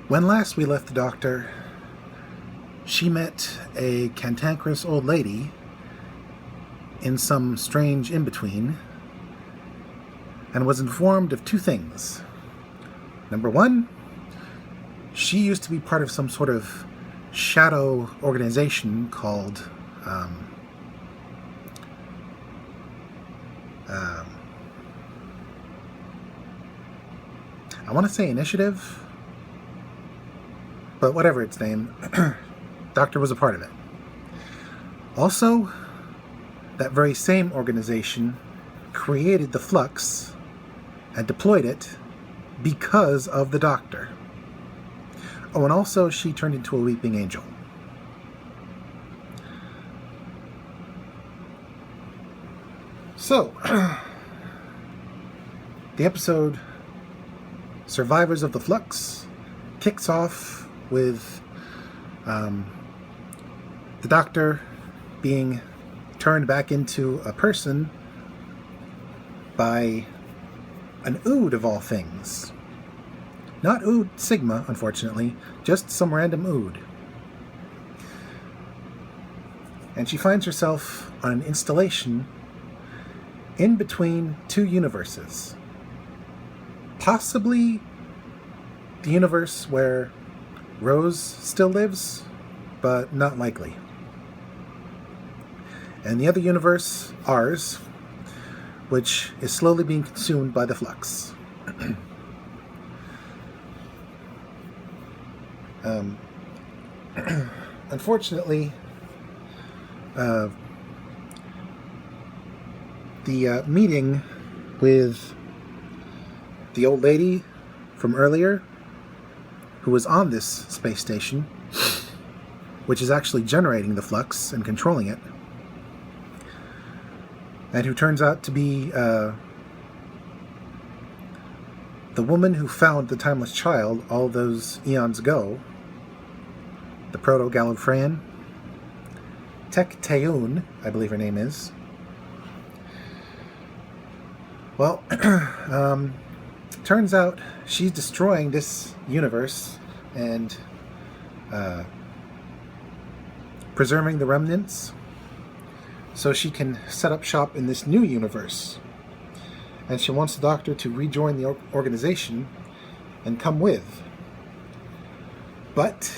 When last we left the doctor, she met a cantankerous old lady in some strange in-between and was informed of two things. Number one, she used to be part of some sort of shadow organization called I want to say Initiative, but whatever its name, Doctor was a part of it. Also, that very same organization created the Flux and deployed it because of the Doctor. Oh, and also she turned into a weeping angel. So, the episode Survivors of the Flux kicks off with the Doctor being turned back into a person by an Ood of all things. Not Ood Sigma, unfortunately, just some random Ood. And she finds herself on an installation in between two universes. Possibly the universe where Rose still lives, but not likely. And the other universe, ours, which is slowly being consumed by the Flux. Unfortunately, the meeting with the old lady from earlier, who was on this space station, which is actually generating the Flux and controlling it, and who turns out to be the woman who found the Timeless Child all those eons ago, the Proto-Gallifreyan, Pt2, I believe her name is. Well, turns out she's destroying this universe and preserving the remnants so she can set up shop in this new universe. And she wants the Doctor to rejoin the organization and come with. But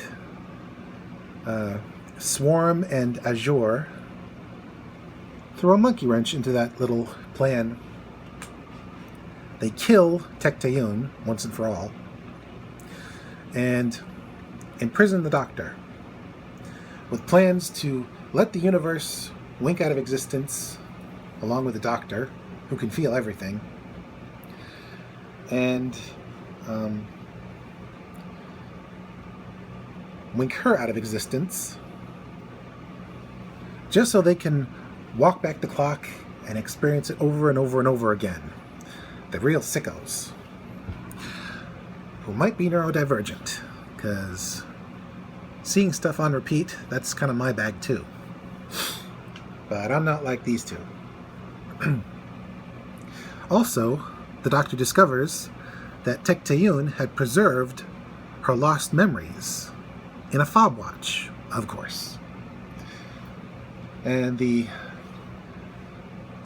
Swarm and Azure throw a monkey wrench into that little plan. They kill Pt2 once and for all and imprison the Doctor with plans to let the universe wink out of existence along with the Doctor, who can feel everything, and wink her out of existence just so they can walk back the clock and experience it over and over and over again. The real sickos, who might be neurodivergent, because seeing stuff on repeat, that's kind of my bag too. But I'm not like these two. Also, the Doctor discovers that Pt2 had preserved her lost memories in a fob watch, of course. And the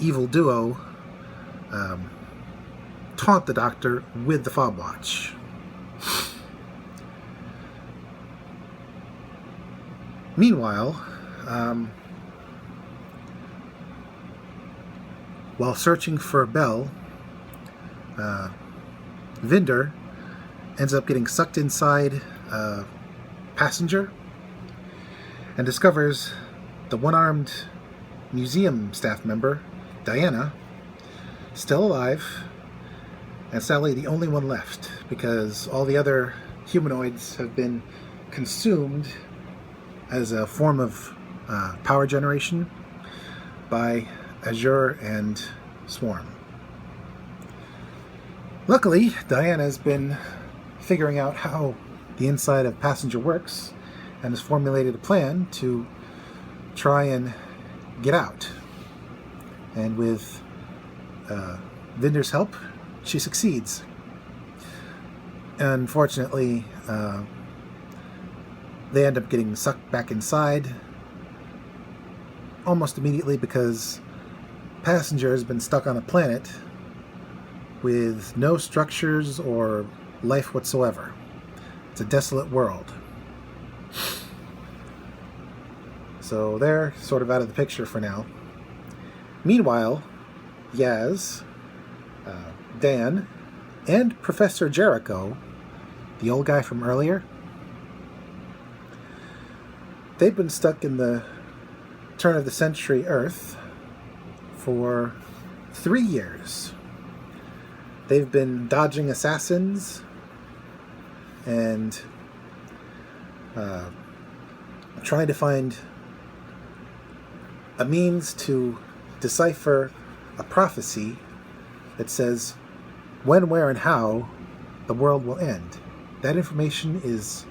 evil duo taunt the Doctor with the fob watch. Meanwhile, while searching for Bell, Vinder ends up getting sucked inside a passenger and discovers the one-armed museum staff member, Diana, still alive, and sadly the only one left, because all the other humanoids have been consumed as a form of power generation by Azure and Swarm. Luckily, Diana has been figuring out how the inside of Passenger works and has formulated a plan to try and get out. And with Vinder's help, she succeeds. Unfortunately, they end up getting sucked back inside almost immediately because Passenger has been stuck on a planet with no structures or life whatsoever. It's a desolate world. So they're sort of out of the picture for now. Meanwhile, Yaz, Dan, and Professor Jericho, the old guy from earlier, they've been stuck in the turn of the century Earth for 3 years. They've been dodging assassins and trying to find a means to decipher a prophecy that says when, where, and how the world will end. That information is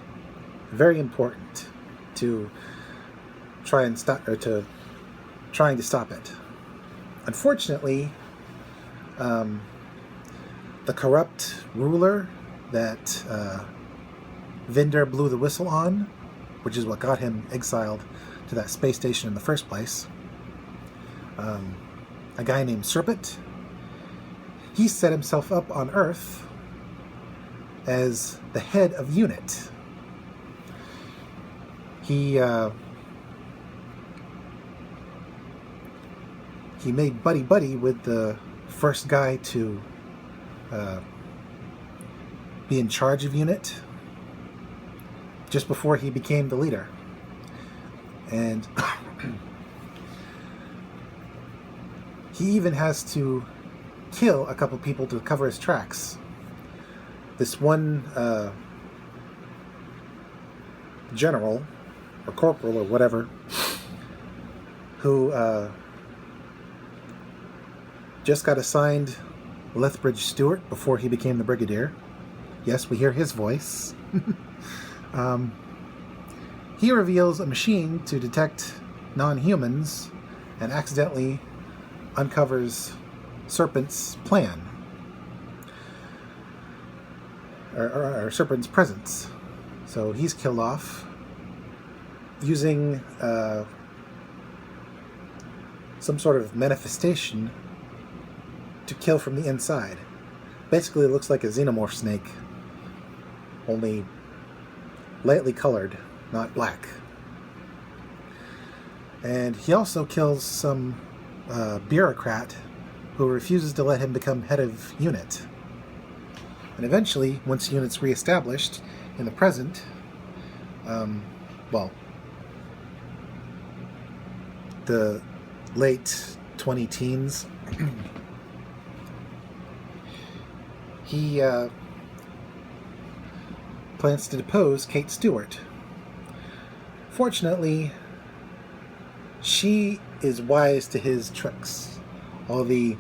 very important to trying to stop it. Unfortunately, the corrupt ruler that Vinder blew the whistle on, which is what got him exiled to that space station in the first place, a guy named Serpent, he set himself up on Earth as the head of UNIT. He made buddy-buddy with the first guy to be in charge of UNIT just before he became the leader. And he even has to kill a couple people to cover his tracks. This one general, or corporal, or whatever, who just got assigned Lethbridge Stewart before he became the brigadier. Yes, we hear his voice. He reveals a machine to detect non-humans and accidentally uncovers Serpent's plan, or Serpent's presence. So he's killed off using some sort of manifestation to kill from the inside. Basically, it looks like a xenomorph snake, only lightly colored, not black. And he also kills some bureaucrat who refuses to let him become head of UNIT. And eventually, once UNIT's reestablished in the present, the late 20-teens, he plans to depose Kate Stewart. Fortunately, she is wise to his tricks. All the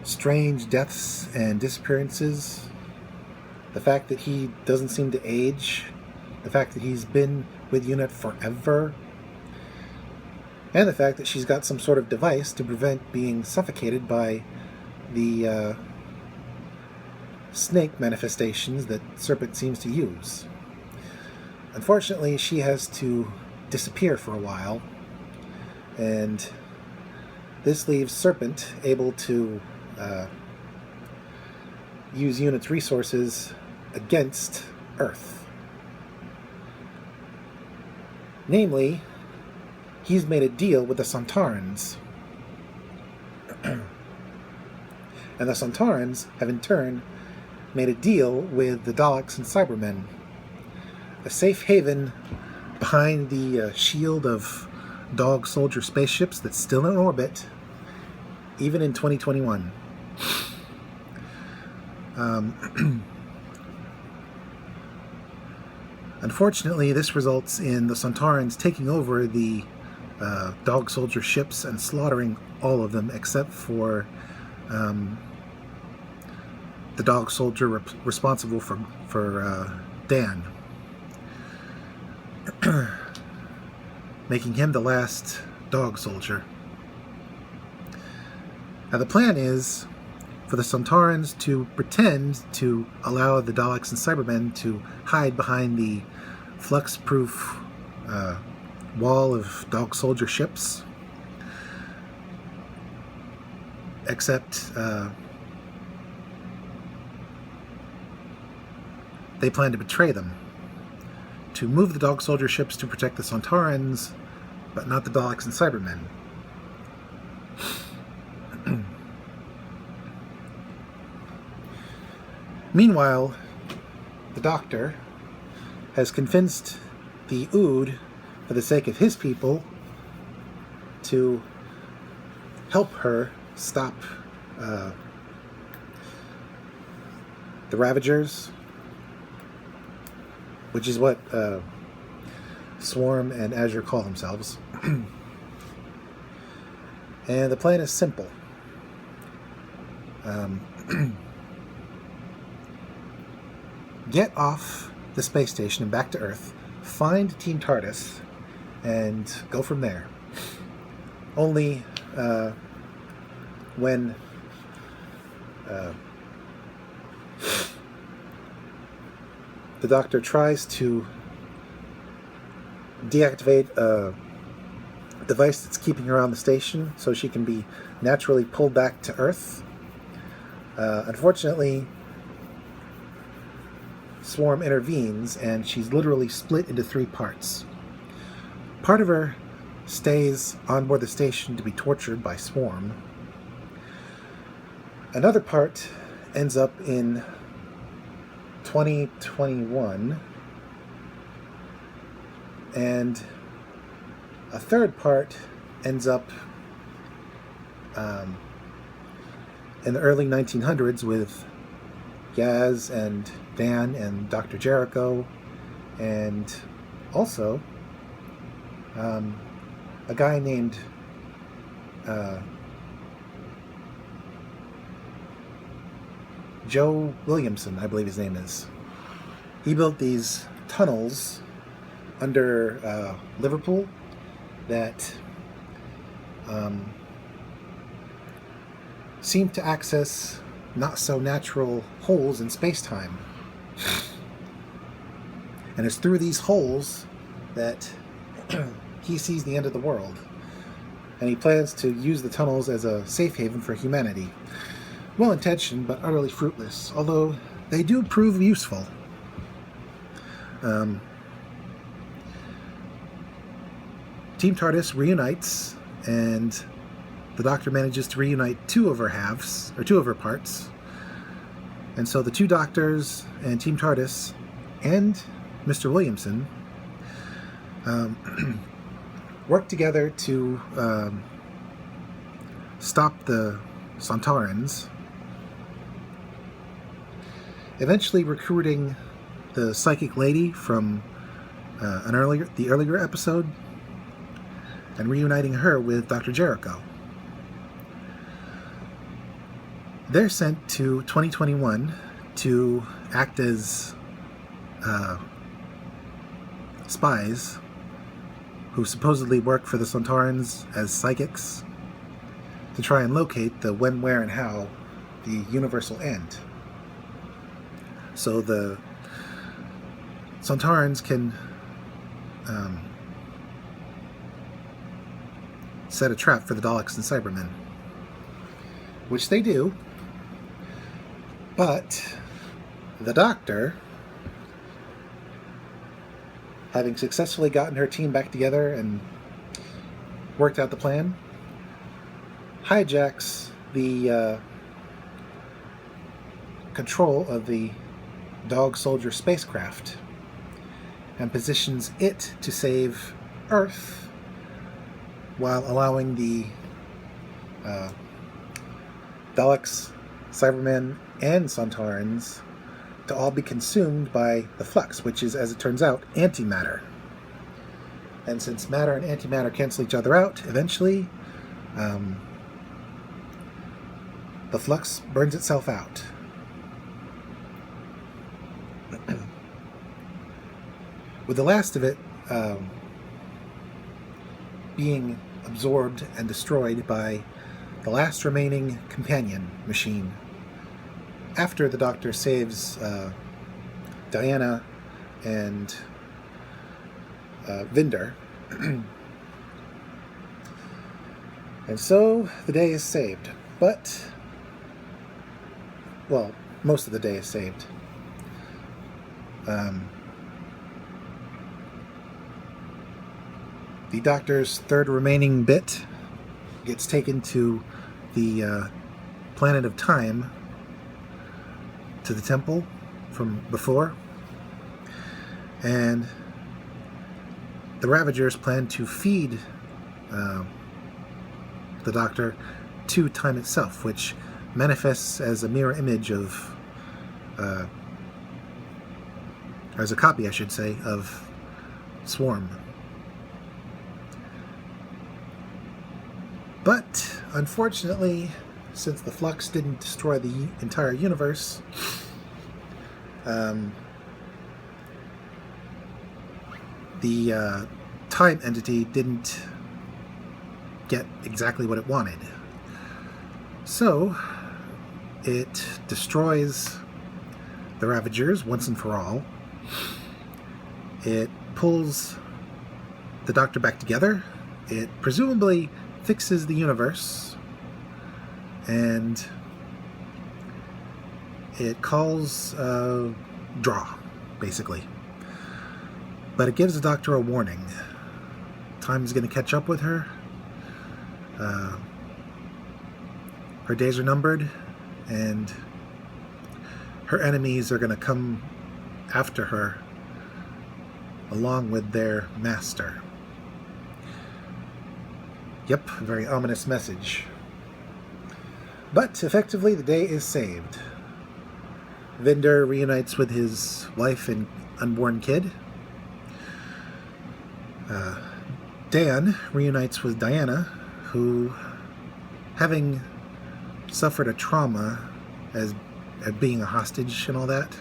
strange deaths and disappearances, the fact that he doesn't seem to age, the fact that he's been with UNIT forever, and the fact that she's got some sort of device to prevent being suffocated by the snake manifestations that Serpent seems to use. Unfortunately, she has to disappear for a while, and this leaves Serpent able to use UNIT's resources against Earth. Namely, he's made a deal with the Sontarans. And the Sontarans have in turn made a deal with the Daleks and Cybermen. A safe haven behind the shield of dog soldier spaceships that's still in orbit, even in 2021. Unfortunately, this results in the Sontarans taking over the dog soldier ships and slaughtering all of them except for the dog soldier responsible for Dan, making him the last dog soldier. Now the plan is for the Sontarans to pretend to allow the Daleks and Cybermen to hide behind the flux-proof wall of dog soldier ships. Except they plan to betray them, to move the dog soldier ships to protect the Sontarans, but not the Daleks and Cybermen. Meanwhile, the Doctor has convinced the Ood, for the sake of his people, to help her stop the Ravagers, which is what Swarm and Azure call themselves. And the plan is simple. Get off the space station and back to Earth, find Team TARDIS, and go from there. Only when the Doctor tries to deactivate a device that's keeping her on the station so she can be naturally pulled back to Earth, unfortunately, Swarm intervenes, and she's literally split into 3 parts. Part of her stays on board the station to be tortured by Swarm. Another part ends up in 2021, and a third part ends up in the early 1900s with Yaz and Dan and Dr. Jericho, and also a guy named Joe Williamson, I believe his name is. He built these tunnels under Liverpool that seem to access not so natural holes in space-time. And it's through these holes that he sees the end of the world. And he plans to use the tunnels as a safe haven for humanity. Well-intentioned, but utterly fruitless, although they do prove useful. Team TARDIS reunites, and the Doctor manages to reunite 2 of her halves, or 2 of her parts. And so the 2 Doctors and Team TARDIS and Mr. Williamson work together to stop the Sontarans, eventually recruiting the psychic lady from the earlier episode and reuniting her with Dr. Jericho. They're sent to 2021 to act as spies who supposedly work for the Sontarans as psychics to try and locate the when, where, and how the universe will end. So the Sontarans can set a trap for the Daleks and Cybermen, which they do, but the Doctor, having successfully gotten her team back together and worked out the plan, hijacks the control of the dog soldier spacecraft and positions it to save Earth while allowing the Daleks, Cybermen, and Sontarans to all be consumed by the flux, which is, as it turns out, antimatter. And since matter and antimatter cancel each other out, eventually the flux burns itself out. With the last of it being absorbed and destroyed by the last remaining companion machine after the Doctor saves Diana and Vinder. And so the day is saved. But, well, most of the day is saved. The Doctor's third remaining bit gets taken to the planet of time, to the temple from before, and the Ravagers plan to feed the Doctor to time itself, which manifests as a mirror image of, as a copy, I should say, of Swarm. But, unfortunately, since the flux didn't destroy the entire universe, the time entity didn't get exactly what it wanted. So, it destroys the Ravagers once and for all. It pulls the Doctor back together. It presumably fixes the universe, and it calls draw, basically. But it gives the Doctor a warning. Time is going to catch up with her. Her days are numbered, and her enemies are going to come after her along with their master. Yep, a very ominous message. But effectively, the day is saved. Vinder reunites with his wife and unborn kid. Dan reunites with Diana, who, having suffered a trauma as being a hostage and all that,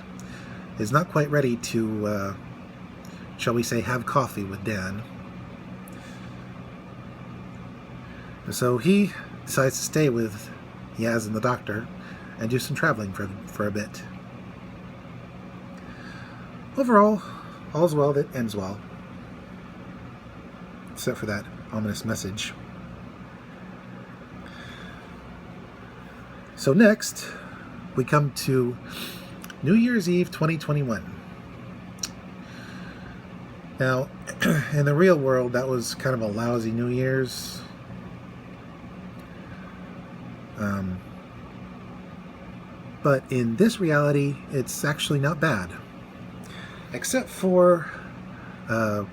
is not quite ready to, shall we say, have coffee with Dan. And so he decides to stay with Yaz and the Doctor and do some traveling for a bit. Overall, all's well that ends well. Except for that ominous message. So next, we come to New Year's Eve 2021. Now, in the real world, that was kind of a lousy New Year's. But in this reality, it's actually not bad. Except for a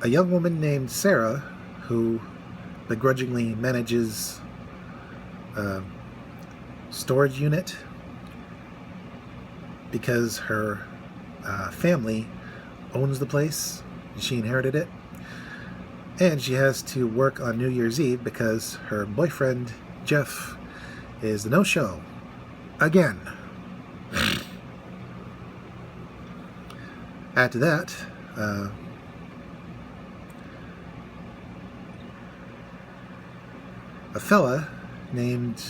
young woman named Sarah, who begrudgingly manages a storage unit because her family owns the place. She inherited it. And she has to work on New Year's Eve because her boyfriend, Jeff, is the no-show. Again. Add to that, a fella named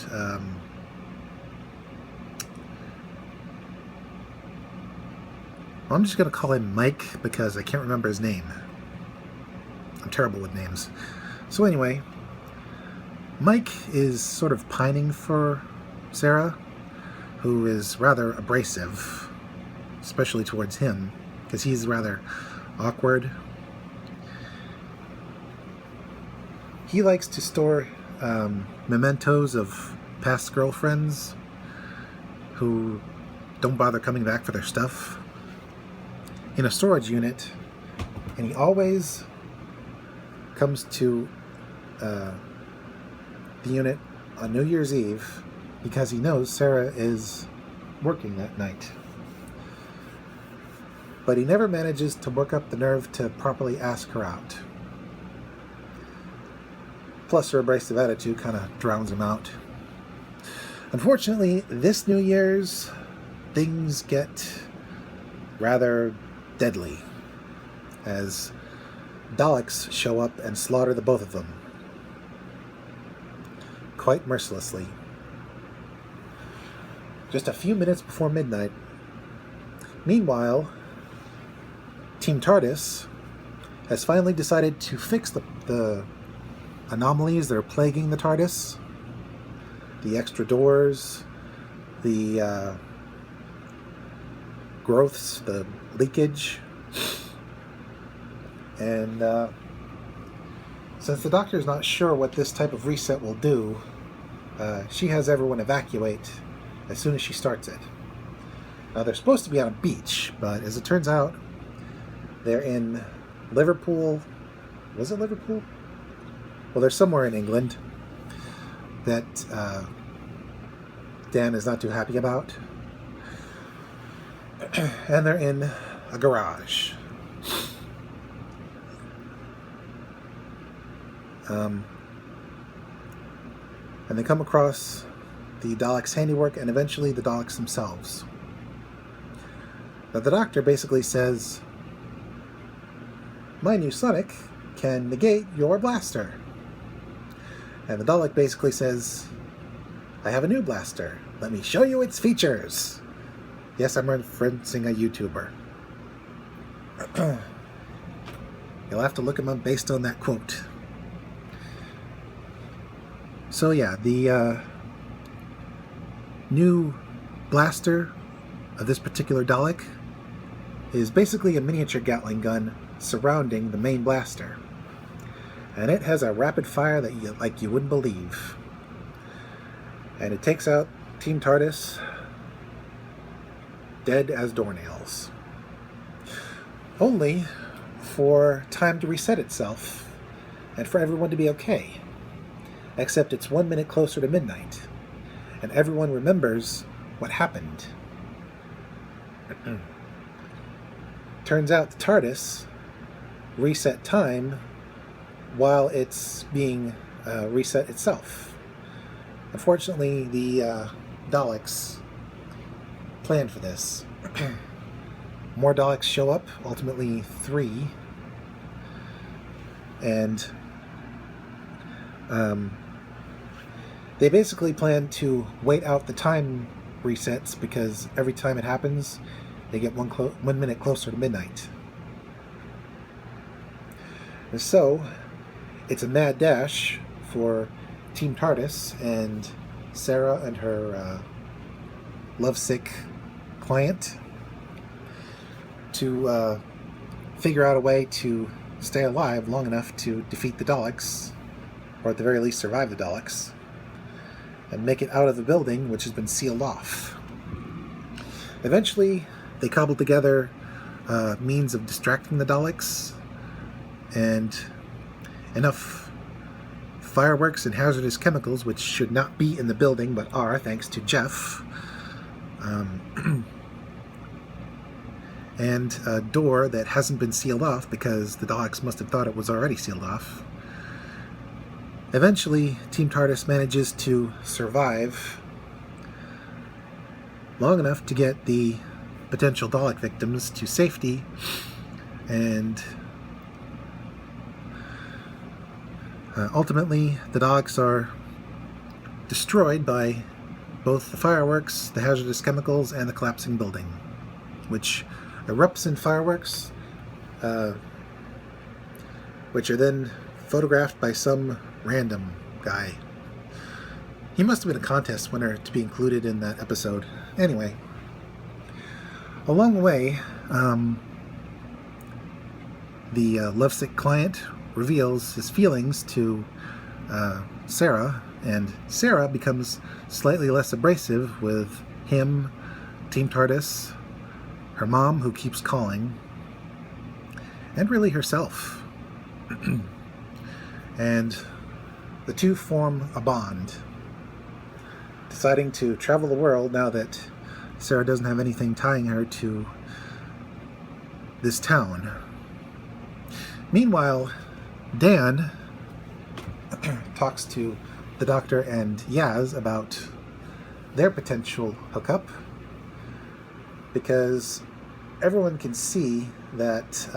I'm just going to call him Mike because I can't remember his name. I'm terrible with names. So anyway, Mike is sort of pining for Sarah, who is rather abrasive, especially towards him, because he's rather awkward. He likes to store mementos of past girlfriends who don't bother coming back for their stuff in a storage unit, and he always comes to the unit on New Year's Eve because he knows Sarah is working that night. But he never manages to work up the nerve to properly ask her out. Plus her abrasive attitude kind of drowns him out. Unfortunately, this New Year's, things get rather deadly as Daleks show up and slaughter the both of them. quite mercilessly. Just a few minutes before midnight. Meanwhile, Team TARDIS has finally decided to fix the anomalies that are plaguing the TARDIS. The extra doors, the growths, the leakage. And since the Doctor is not sure what this type of reset will do, she has everyone evacuate as soon as she starts it. Now, they're supposed to be on a beach, but as it turns out, they're in Liverpool. Was it Liverpool? Well, they're somewhere in England that Dan is not too happy about. And they're in a garage. And they come across the Daleks' handiwork and eventually the Daleks themselves. Now, the Doctor basically says, "My new Sonic can negate your blaster." And the Dalek basically says, "I have a new blaster. Let me show you its features." Yes, I'm referencing a YouTuber. You'll have to look him up based on that quote. So yeah, the new blaster of this particular Dalek is basically a miniature Gatling gun surrounding the main blaster. And it has a rapid fire that you wouldn't believe. And it takes out Team TARDIS dead as doornails. Only for time to reset itself and for everyone to be okay. Except it's 1 minute closer to midnight, and everyone remembers what happened. Turns out the TARDIS reset time while it's being reset itself. Unfortunately, the Daleks planned for this. More Daleks show up, ultimately 3, and they basically plan to wait out the time resets because every time it happens, they get 1 minute closer to midnight. And so, it's a mad dash for Team TARDIS and Sarah and her lovesick client to figure out a way to stay alive long enough to defeat the Daleks, or at the very least survive the Daleks, and make it out of the building, which has been sealed off. Eventually, they cobbled together means of distracting the Daleks, and enough fireworks and hazardous chemicals, which should not be in the building, but are, thanks to Jeff, and a door that hasn't been sealed off because the Daleks must have thought it was already sealed off. Eventually, Team TARDIS manages to survive long enough to get the potential Dalek victims to safety, and ultimately the Daleks are destroyed by both the fireworks, the hazardous chemicals, and the collapsing building, which erupts in fireworks, which are then photographed by some random guy. He must have been a contest winner to be included in that episode. Anyway, along the way, the lovesick client reveals his feelings to Sarah, and Sarah becomes slightly less abrasive with him, Team TARDIS, her mom, who keeps calling, and really herself. And the two form a bond, deciding to travel the world now that Sarah doesn't have anything tying her to this town. Meanwhile, Dan talks to the Doctor and Yaz about their potential hookup, because everyone can see that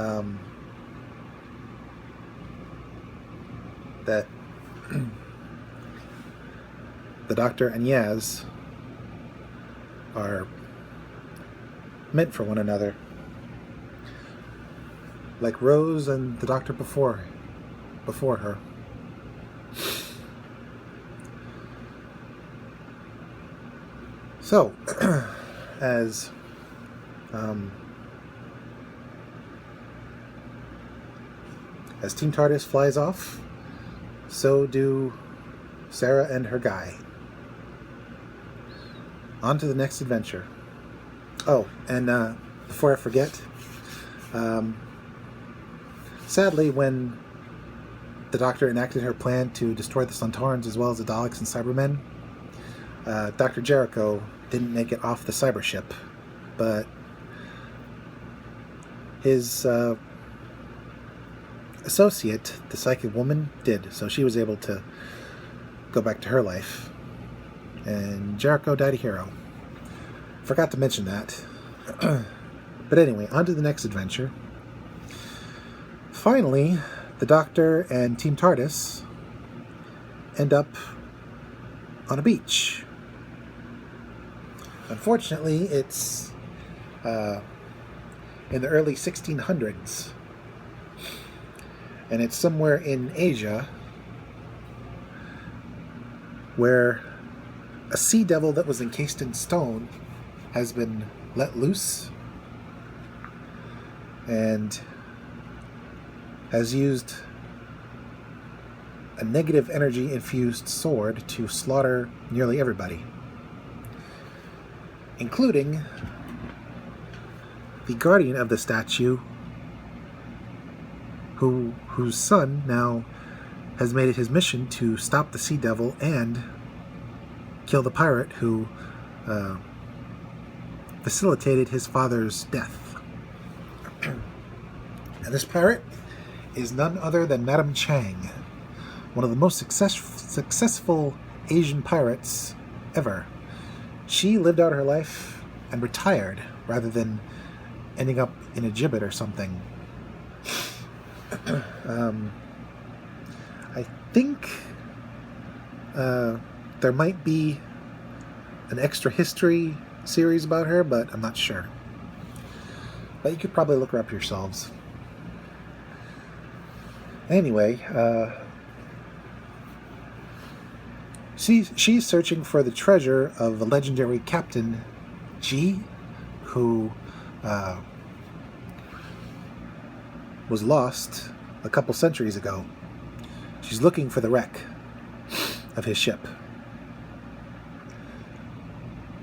the Doctor and Yaz are meant for one another, like Rose and the Doctor before her. So, as Team TARDIS flies off, so do Sarah and her guy. On to the next adventure. Oh, and before I forget, sadly, when the Doctor enacted her plan to destroy the Centaurans as well as the Daleks and Cybermen, Dr. Jericho didn't make it off the cyber ship, but his associate, the psychic woman, did, so she was able to go back to her life, and Jericho died a hero. Forgot to mention that. But anyway, on to the next adventure. Finally, the Doctor and Team TARDIS end up on a beach. Unfortunately, it's in the early 1600s, and it's somewhere in Asia where a sea devil that was encased in stone has been let loose and has used a negative energy infused sword to slaughter nearly everybody, including the guardian of the statue, whose son now has made it his mission to stop the Sea Devil and kill the pirate who facilitated his father's death. And this pirate is none other than Madame Chang, one of the most successful Asian pirates ever. She lived out her life and retired rather than ending up in a gibbet or something. I think there might be an extra history series about her, but I'm not sure. But you could probably look her up yourselves. Anyway, she's searching for the treasure of the legendary Captain G, who was lost a couple centuries ago. She's looking for the wreck of his ship.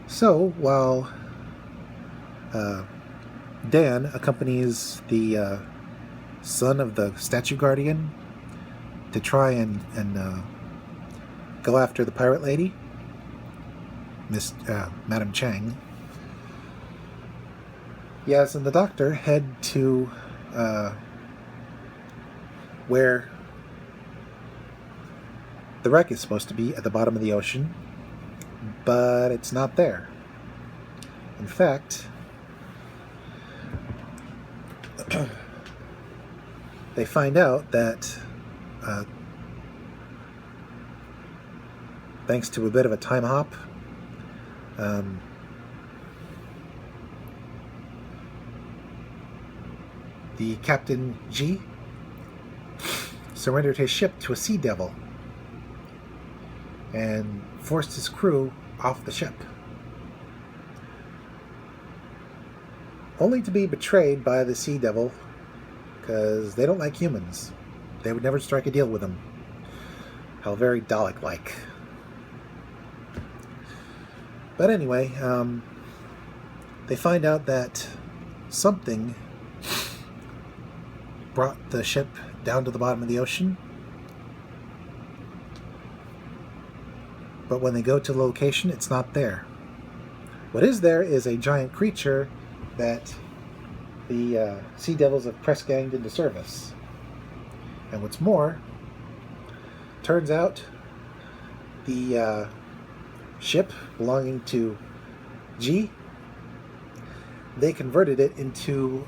So, while Dan accompanies the son of the statue guardian to try and go after the pirate lady, Madame Chang, Yaz and the Doctor head to where the wreck is supposed to be, at the bottom of the ocean, but it's not there. In fact, they find out that thanks to a bit of a time hop, the Captain G surrendered his ship to a sea devil and forced his crew off the ship, only to be betrayed by the sea devil because they don't like humans. They would never strike a deal with them. How very Dalek-like. But anyway, they find out that something brought the ship down to the bottom of the ocean. But when they go to the location, it's not there. What is there is a giant creature that the Sea Devils have press-ganged into service. And what's more, turns out the ship belonging to G, they converted it into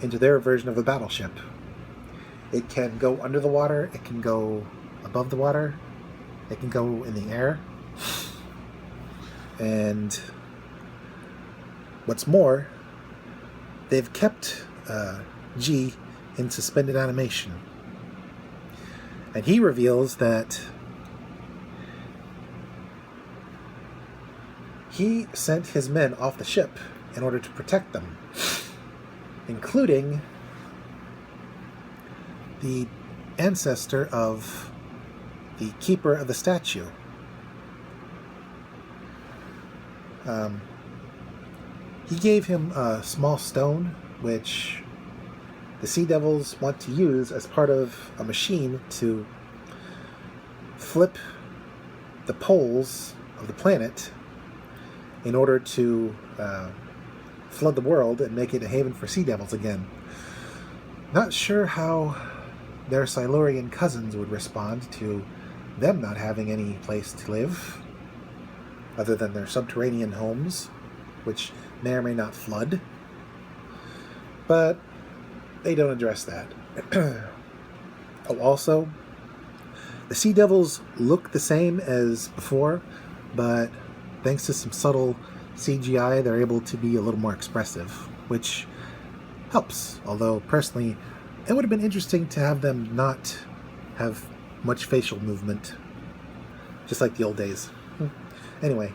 their version of a battleship. It can go under the water, it can go above the water. They can go in the air. And what's more, they've kept G in suspended animation. And he reveals that he sent his men off the ship in order to protect them, including the ancestor of the keeper of the statue. He gave him a small stone, which the Sea Devils want to use as part of a machine to flip the poles of the planet in order to flood the world and make it a haven for Sea Devils again. Not sure how their Silurian cousins would respond to them not having any place to live other than their subterranean homes, which may or may not flood. But they don't address that. Also, the Sea Devils look the same as before, but thanks to some subtle CGI, they're able to be a little more expressive, which helps. Although, personally, it would have been interesting to have them not have much facial movement, just like the old days. Anyway,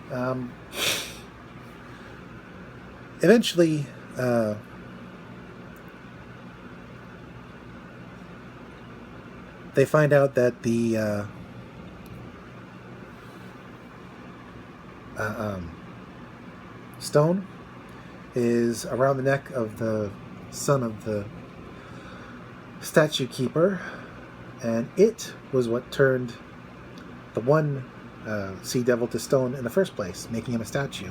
eventually, they find out that the stone is around the neck of the son of the statue keeper, and it was what turned the one Sea Devil to stone in the first place, making him a statue,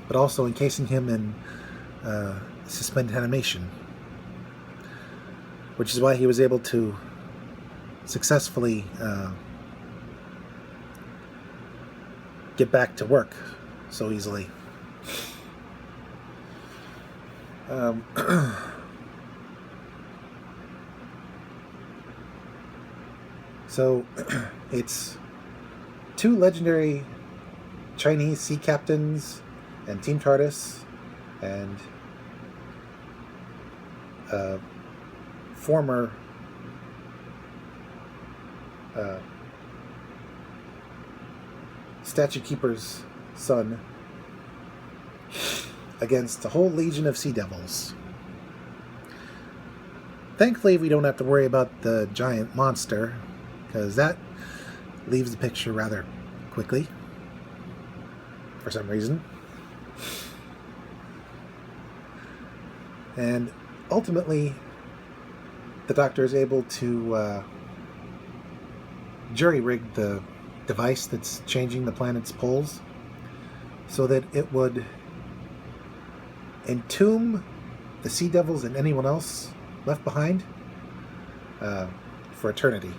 but also encasing him in suspended animation, which is why he was able to successfully get back to work so easily. So it's two legendary Chinese sea captains and Team TARDIS and former statue keeper's son against a whole legion of Sea Devils. Thankfully, we don't have to worry about the giant monster, because that leaves the picture rather quickly for some reason. And ultimately, the Doctor is able to jury-rig the device that's changing the planet's poles so that it would entomb the Sea Devils and anyone else left behind for eternity.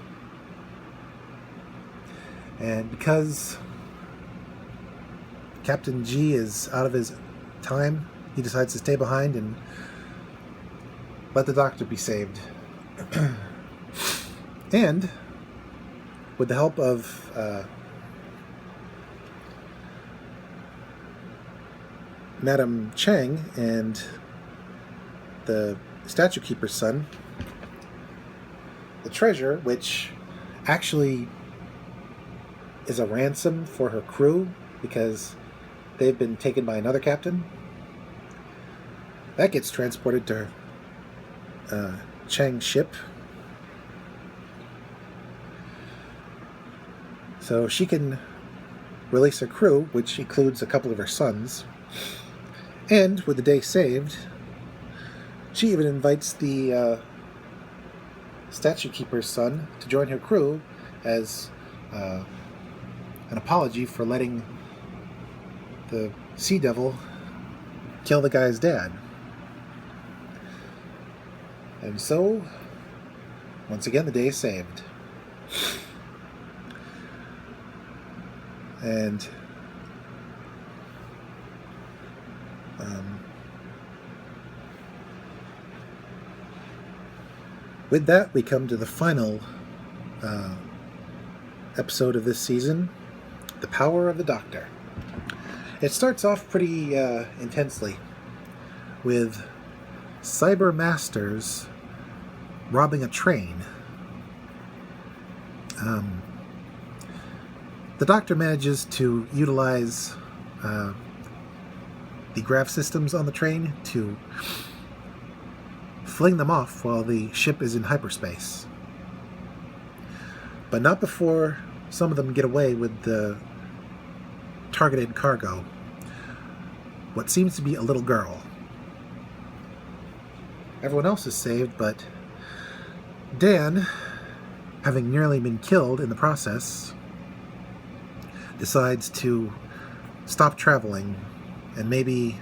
And because Captain G is out of his time, he decides to stay behind and let the Doctor be saved. And with the help of Madame Chang and the statue keeper's son, the treasure, which actually is a ransom for her crew because they've been taken by another captain, that gets transported to Chang's ship. So she can release her crew, which includes a couple of her sons. And with the day saved, she even invites the statue keeper's son to join her crew as an apology for letting the Sea Devil kill the guy's dad. And so, once again, the day is saved. And with that, we come to the final episode of this season, The Power of the Doctor. It starts off pretty intensely with cyber masters robbing a train. The Doctor manages to utilize the grav systems on the train to fling them off while the ship is in hyperspace. But not before some of them get away with the targeted cargo. What seems to be a little girl. Everyone else is saved, but Dan, having nearly been killed in the process, decides to stop traveling and maybe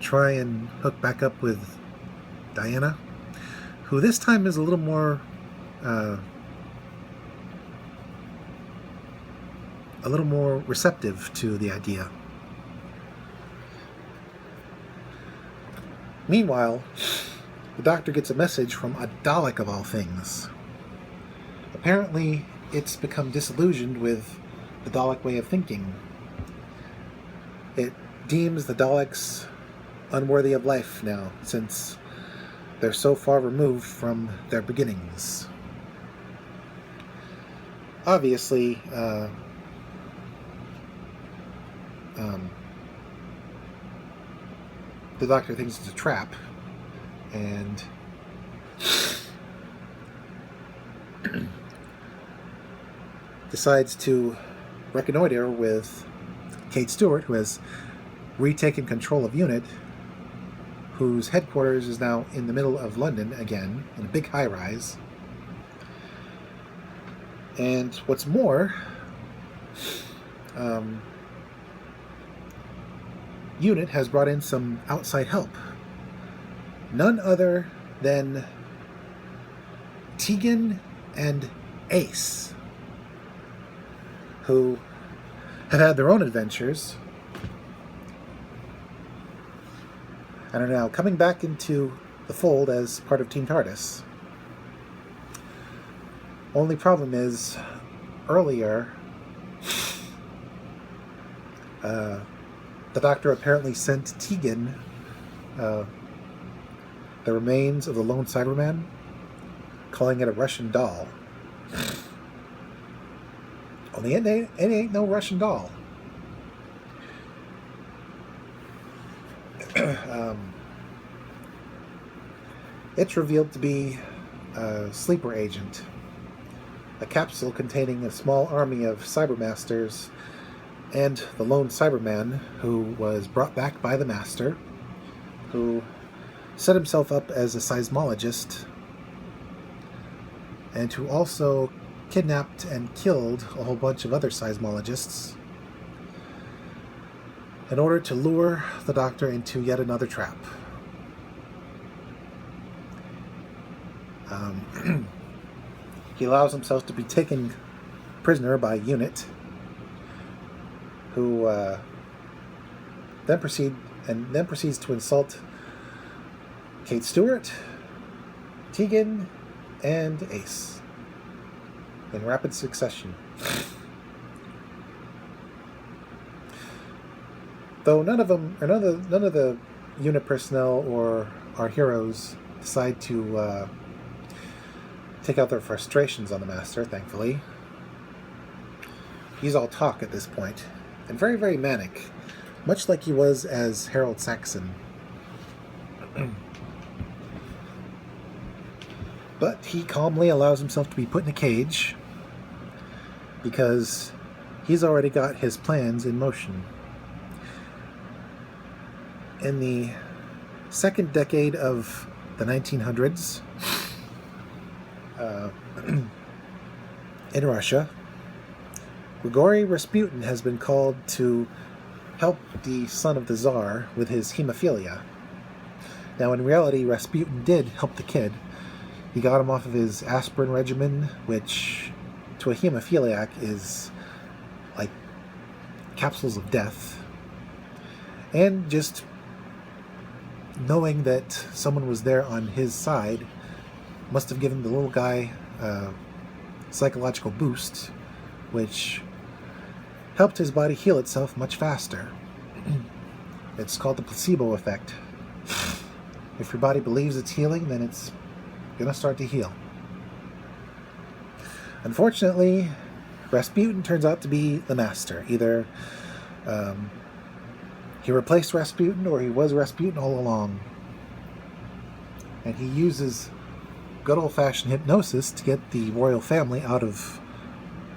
try and hook back up with Diana, who this time is a little more receptive to the idea. Meanwhile, the Doctor gets a message from a Dalek of all things. Apparently, it's become disillusioned with the Dalek way of thinking. It deems the Daleks unworthy of life now, since they're so far removed from their beginnings. Obviously, the Doctor thinks it's a trap, and decides to reconnoiter with Kate Stewart, who has retaken control of UNIT, whose headquarters is now in the middle of London again, in a big high-rise. And what's more, UNIT has brought in some outside help. None other than Tegan and Ace, who have had their own adventures and are now coming back into the fold as part of Team TARDIS. Only problem is, earlier, the Doctor apparently sent Tegan the remains of the lone Cyberman, calling it a Russian doll. Only it ain't no Russian doll. It's revealed to be a sleeper agent, a capsule containing a small army of Cybermasters and the lone Cyberman, who was brought back by the Master, who set himself up as a seismologist, and who also kidnapped and killed a whole bunch of other seismologists in order to lure the Doctor into yet another trap. He allows himself to be taken prisoner by UNIT, who then proceeds to insult Kate Stewart, Tegan, and Ace in rapid succession. Though none of the UNIT personnel or our heroes decide to take out their frustrations on the Master, thankfully. He's all talk at this point, and very, very manic, much like he was as Harold Saxon. But he calmly allows himself to be put in a cage, because he's already got his plans in motion. In the second decade of the 1900s, in Russia, Grigory Rasputin has been called to help the son of the Tsar with his hemophilia. Now, in reality, Rasputin did help the kid. He got him off of his aspirin regimen, which to a hemophiliac is like capsules of death. And just knowing that someone was there on his side must have given the little guy a psychological boost which helped his body heal itself much faster. It's called the placebo effect. If your body believes it's healing, then it's going to start to heal. Unfortunately, Rasputin turns out to be the master. Either he replaced Rasputin, or he was Rasputin all along. And he uses good old-fashioned hypnosis to get the royal family out of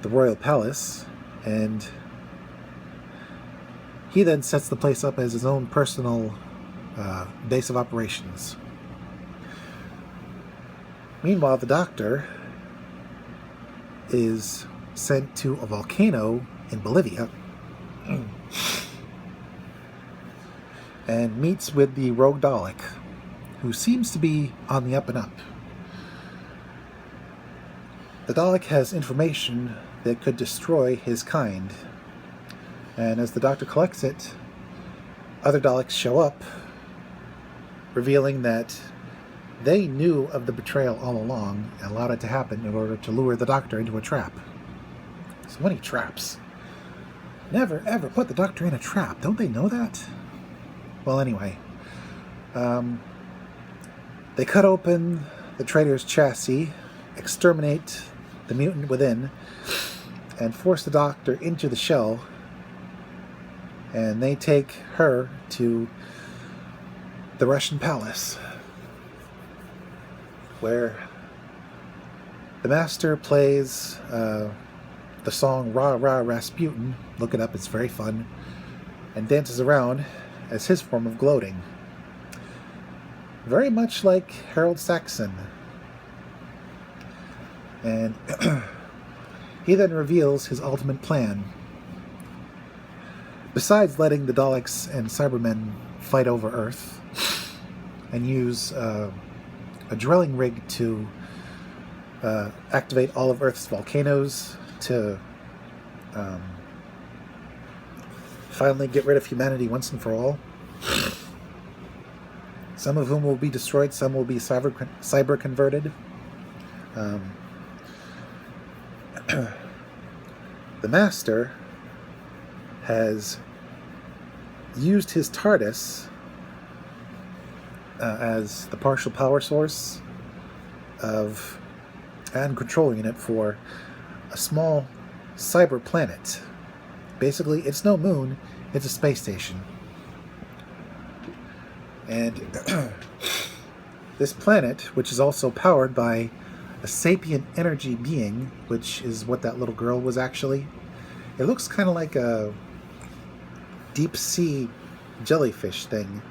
the royal palace, and he then sets the place up as his own personal base of operations. Meanwhile, the Doctor is sent to a volcano in Bolivia and meets with the rogue Dalek, who seems to be on the up and up. The Dalek has information that could destroy his kind, and as the Doctor collects it, other Daleks show up, revealing that they knew of the betrayal all along and allowed it to happen in order to lure the Doctor into a trap. So many traps. Never ever put the Doctor in a trap. Don't they know that? Well, anyway. They cut open the traitor's chassis, exterminate the mutant within, and force the Doctor into the shell, and they take her to the Russian palace, where the Master plays the song Rah Rah Rasputin, look it up, it's very fun, and dances around as his form of gloating. Very much like Harold Saxon. And he then reveals his ultimate plan. Besides letting the Daleks and Cybermen fight over Earth and use a drilling rig to activate all of Earth's volcanoes to finally get rid of humanity once and for all. Some of whom will be destroyed, some will be cyber converted. The Master has used his TARDIS as the partial power source and control unit for a small cyber planet. Basically, it's no moon, it's a space station. And this planet, which is also powered by a sapient energy being, which is what that little girl was actually. It looks kind of like a deep sea jellyfish thing.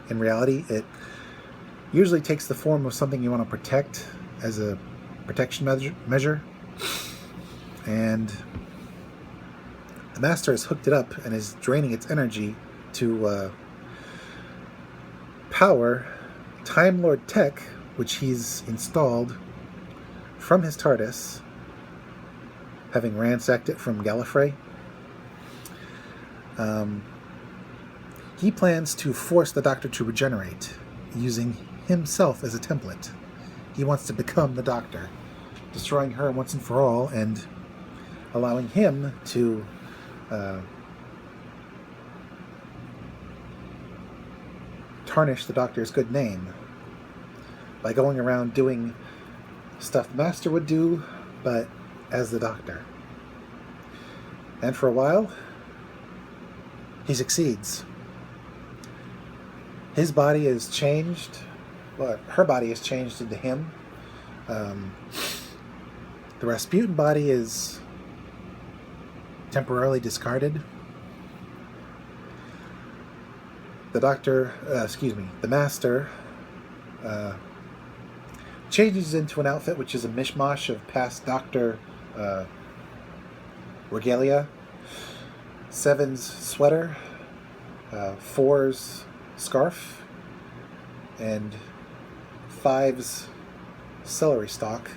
In reality, it usually takes the form of something you want to protect as a protection measure. And the Master has hooked it up and is draining its energy to power Time Lord tech, which he's installed from his TARDIS, having ransacked it from Gallifrey. He plans to force the Doctor to regenerate, using himself as a template. He wants to become the Doctor, destroying her once and for all, and allowing him to tarnish the Doctor's good name by going around doing stuff the Master would do, but as the Doctor. And for a while, he succeeds. His body is changed, well, her body is changed into him. The Rasputin body is temporarily discarded. The Master changes into an outfit which is a mishmash of past Doctor regalia. 7's sweater, 4's scarf, and 5's celery stalk,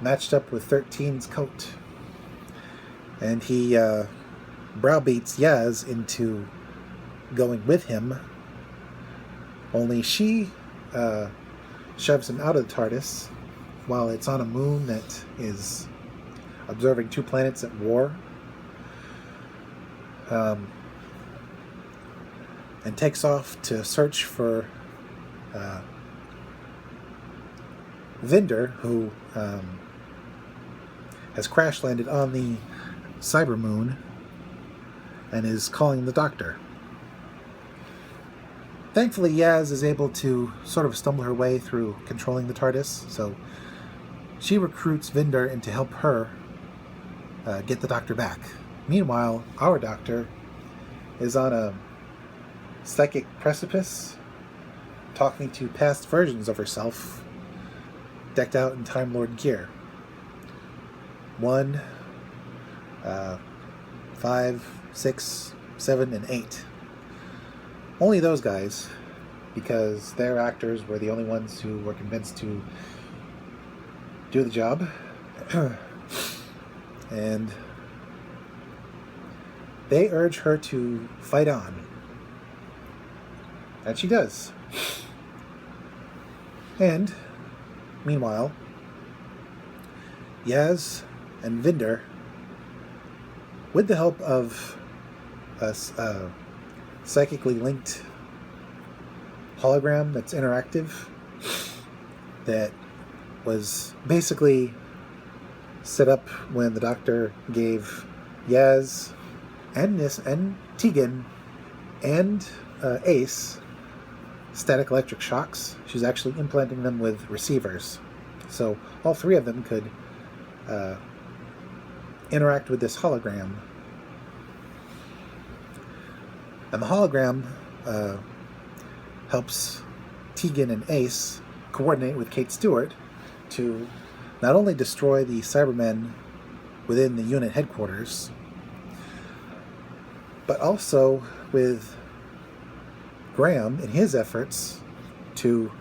matched up with 13's coat. And he browbeats Yaz into going with him, only she shoves him out of the TARDIS while it's on a moon that is observing two planets at war, and takes off to search for Vinder, who has crash landed on the cyber moon and is calling the doctor. Thankfully, Yaz is able to sort of stumble her way through controlling the TARDIS, so she recruits Vinder in to help her get the doctor back. Meanwhile, our doctor is on a psychic precipice, talking to past versions of herself, decked out in Time Lord gear. 1, 5, 6, 7, and 8. Only those guys, because their actors were the only ones who were convinced to do the job. And they urge her to fight on. And she does. And, meanwhile, Yaz and Vinder, with the help of a psychically linked hologram that's interactive, that was basically set up when the doctor gave Yaz and Tegan and Ace static electric shocks. She's actually implanting them with receivers. So all three of them could interact with this hologram. And the hologram helps Tegan and Ace coordinate with Kate Stewart to not only destroy the Cybermen within the unit headquarters, but also with Graham in his efforts to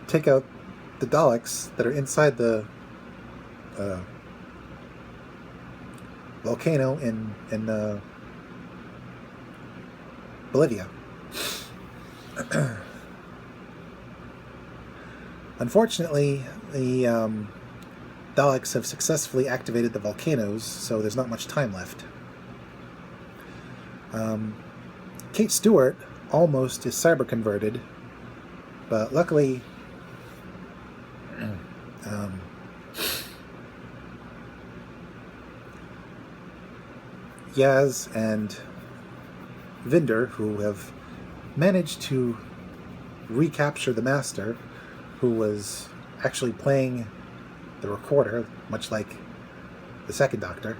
take out the Daleks that are inside the volcano in Bolivia. Unfortunately, the Daleks have successfully activated the volcanoes, so there's not much time left. Kate Stewart almost is cyber converted, but luckily Yaz and Vinder, who have managed to recapture the Master, who was actually playing the recorder, much like the second Doctor.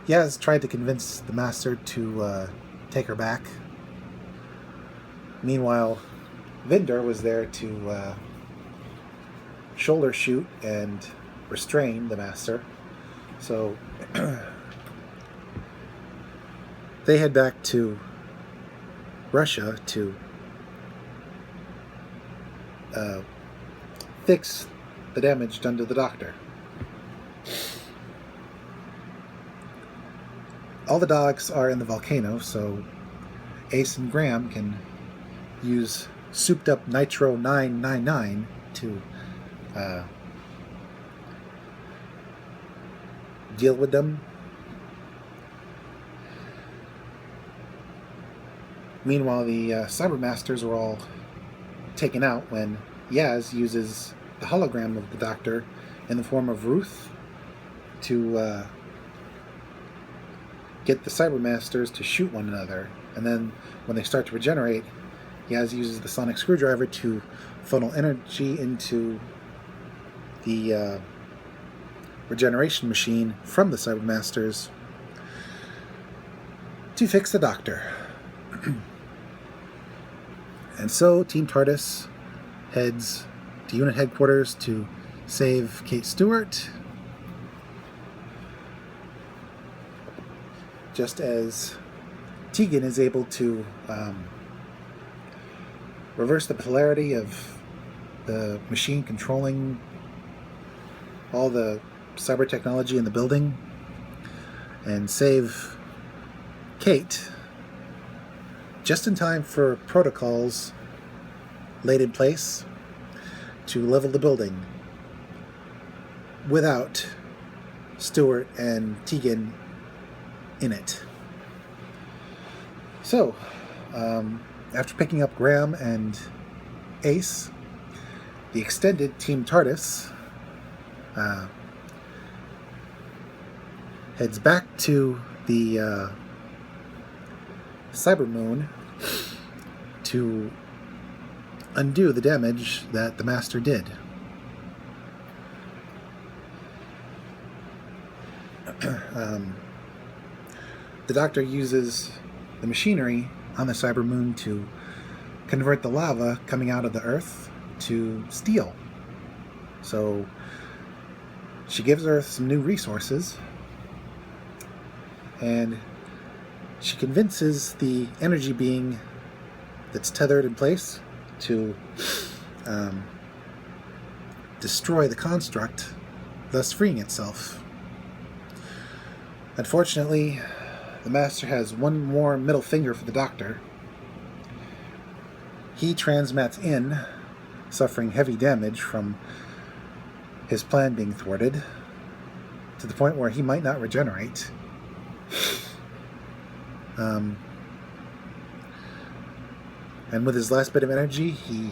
Yaz tried to convince the Master to take her back. Meanwhile, Vinder was there to shoulder shoot and restrain the Master. So they head back to Russia to fix the damage done to the Doctor. All the Daleks are in the volcano, so Ace and Graham can use souped up Nitro 999 to deal with them. Meanwhile, the Cybermasters are all taken out when Yaz uses the hologram of the Doctor in the form of Ruth to get the Cybermasters to shoot one another. And then when they start to regenerate, Yaz uses the sonic screwdriver to funnel energy into the regeneration machine from the Cybermasters to fix the Doctor. And so Team TARDIS heads to unit headquarters to save Kate Stewart, just as Tegan is able to reverse the polarity of the machine controlling all the cyber technology in the building and save Kate just in time for protocols laid in place to level the building without Stewart and Tegan in it. So, after picking up Graham and Ace, the extended Team TARDIS heads back to the Cybermoon to undo the damage that the Master did. The Doctor uses the machinery on the Cybermoon to convert the lava coming out of the Earth to steel. So she gives Earth some new resources, and she convinces the energy being that's tethered in place to destroy the construct, thus freeing itself. Unfortunately, the Master has one more middle finger for the Doctor. He transmats in, suffering heavy damage from his plan being thwarted, to the point where he might not regenerate. And with his last bit of energy, he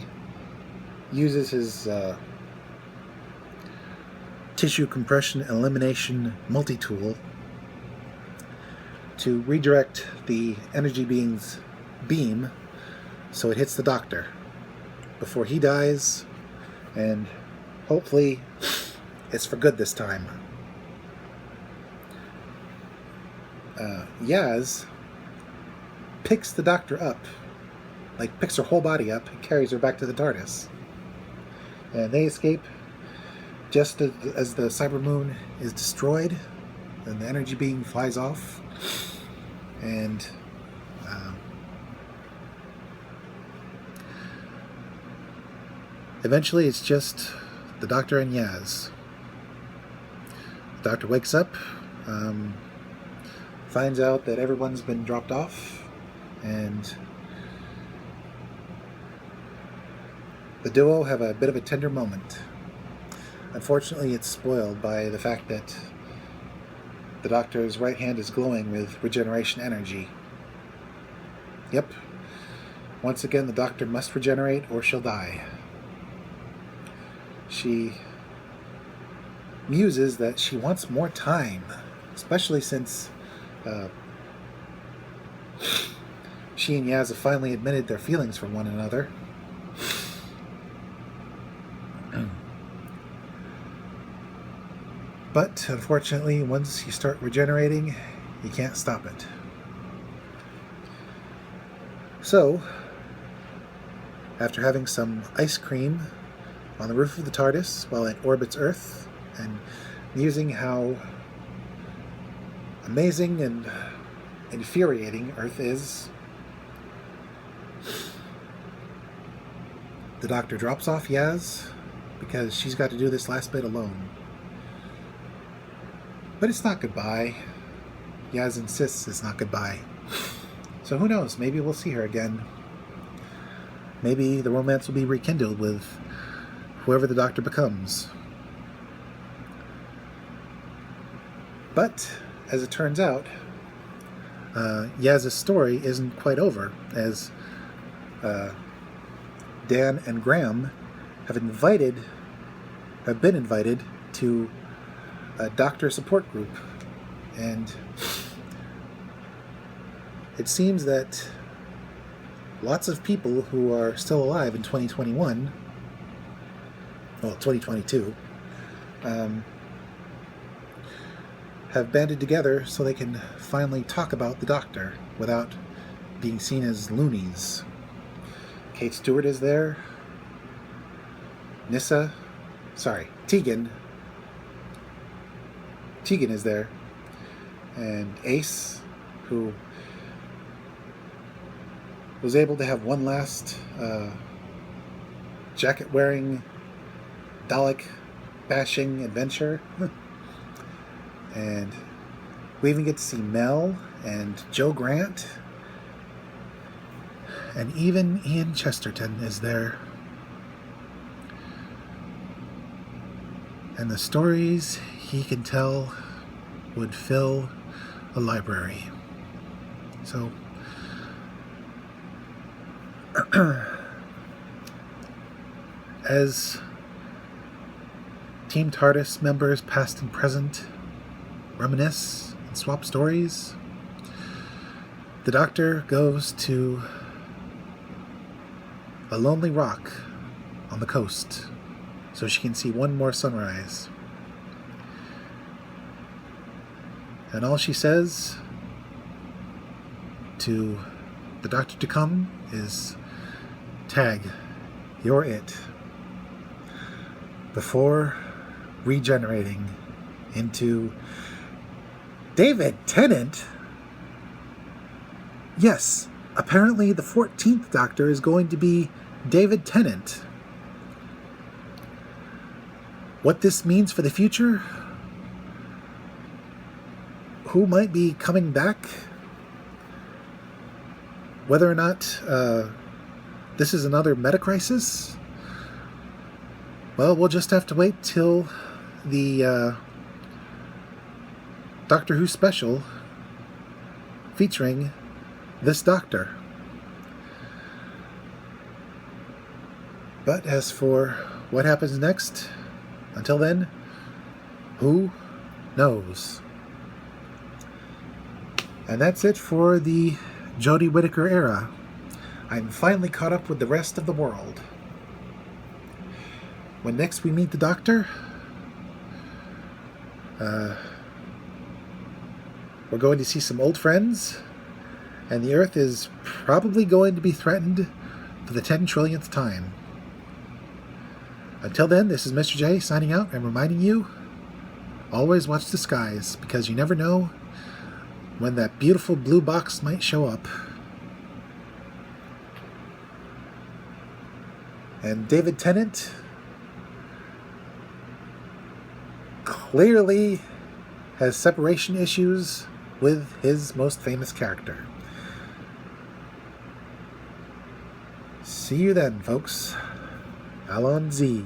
uses his tissue compression elimination multi-tool to redirect the energy being's beam so it hits the Doctor before he dies, and hopefully it's for good this time. Yaz picks the Doctor up, like picks her whole body up and carries her back to the TARDIS. And they escape just as the Cybermoon is destroyed and the energy being flies off. And eventually it's just the Doctor and Yaz. The Doctor wakes up, finds out that everyone's been dropped off, and the duo have a bit of a tender moment. Unfortunately, it's spoiled by the fact that the Doctor's right hand is glowing with regeneration energy. Yep. Once again, the Doctor must regenerate or she'll die. She muses that she wants more time, especially since she and Yaz have finally admitted their feelings for one another. But unfortunately, once you start regenerating, you can't stop it. So, after having some ice cream on the roof of the TARDIS while it orbits Earth, and musing how amazing and infuriating Earth is, the Doctor drops off Yaz because she's got to do this last bit alone. But it's not goodbye. Yaz insists it's not goodbye. So who knows? Maybe we'll see her again. Maybe the romance will be rekindled with whoever the Doctor becomes. But, as it turns out, Yaz's story isn't quite over, as Dan and Graham have been invited to a Doctor support group, and it seems that lots of people who are still alive in 2021, well, 2022, have banded together so they can finally talk about the Doctor without being seen as loonies. Kate Stewart is there. Tegan is there, and Ace, who was able to have one last jacket-wearing, Dalek-bashing adventure. And we even get to see Mel and Joe Grant, and even Ian Chesterton is there and the stories he can tell would fill a library. So, as Team TARDIS members past and present reminisce and swap stories, the Doctor goes to a lonely rock on the coast so she can see one more sunrise. And all she says to the Doctor to come is, "Tag, you're it," before regenerating into David Tennant. Yes, apparently the 14th Doctor is going to be David Tennant. What this means for the future? Who might be coming back? Whether or not this is another meta crisis? Well, we'll just have to wait till the Doctor Who special featuring this Doctor. But as for what happens next, until then, who knows? And that's it for the Jodie Whittaker era. I'm finally caught up with the rest of the world. When next we meet the Doctor, we're going to see some old friends, and the Earth is probably going to be threatened for the 10 trillionth time. Until then, this is Mr. J signing out and reminding you, always watch the skies, because you never know when that beautiful blue box might show up. And David Tennant clearly has separation issues with his most famous character. See you then, folks. Alonzo.